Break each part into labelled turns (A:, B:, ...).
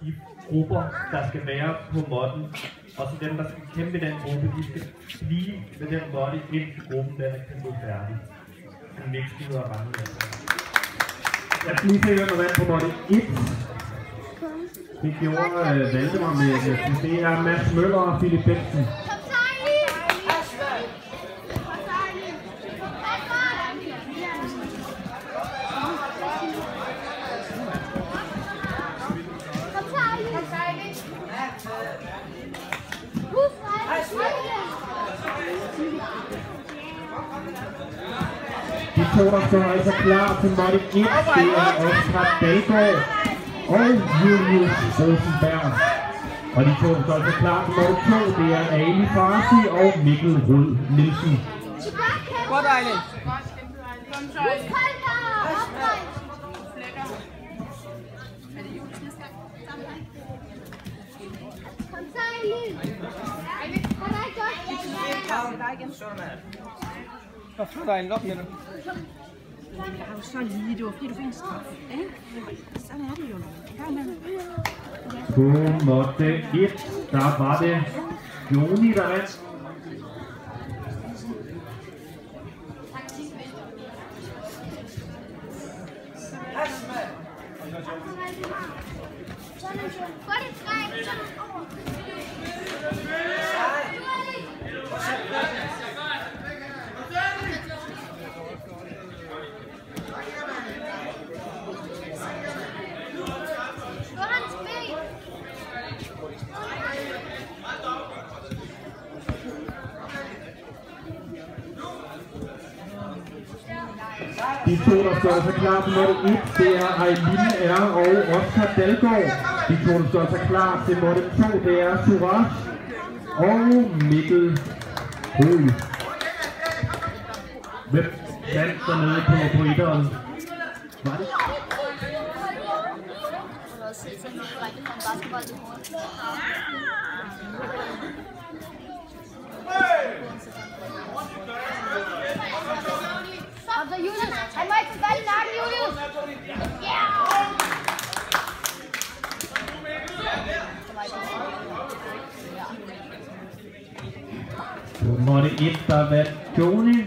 A: de grupper, der skal være på modden, og så dem, der skal kæmpe den gruppe, de skal blive med den modde, indtil gruppen den er kæmpet færdig. Den vigtigste hedder Rande.
B: Jeg skal lige se, hvem der vandt på modde 1. Det gjorde Valdemar med, det er Mads Møller og Philip Bensen. De to, der står altså klar til modde 1, det er Oscar Dalgaard og Julius Rosenberg. Og de to, der står altså klar til modde 2, det er Ali Farsi og Mikkel Rød Nielsen.
C: Godt, Ejle.
D: Kom så, Ejle. Kom så, Ejle.
C: Hvor flot, Ejle. Op med det.
E: Jeg har jo så lige, det var fordi du fik en straf. Sådan er det jo.
B: På modde 1, der var det Joni, der vandt. De to, der står så klar til modde 1, det er Eileen R. og Oscar Dalgaard. De to, der står så klar til modde 2, det er Suraj og Mikkel Høgh. Hvem vandt dernede på etteren? Var det?
D: Kom så, Julius! Han må ikke få fat i nakken, Julius! Ja!
B: På modde 1, der vandt Joni.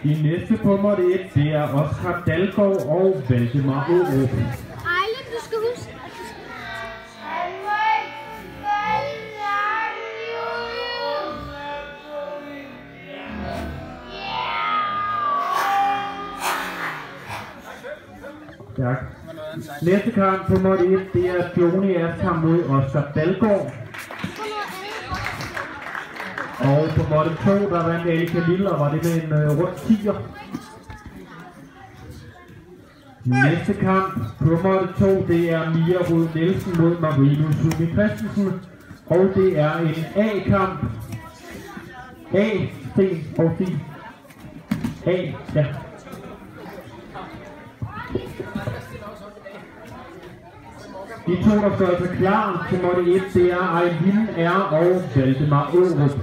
B: De næste på modde 1, det er Oscar Dalgaard og Valdemar Aarup.
D: Ejle, du skal huske, at du skal... Han må ikke få fat i nakken, Julius!
B: Tak. Næste kamp på modde 1, det er Joni Askam mod Oscar Dalgaard. Og på modde 2, der vandt Alika Lille, og var det med en rund 10'er. Næste kamp på modde 2, det er Mia Rød Nielsen mod Marino Sumi Christensen. Og det er en A-kamp. A, C og C. A, ja. De to, der står altså klar til modde 1, det er Eileen R. og Valdemar Aarup.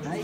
C: Nej,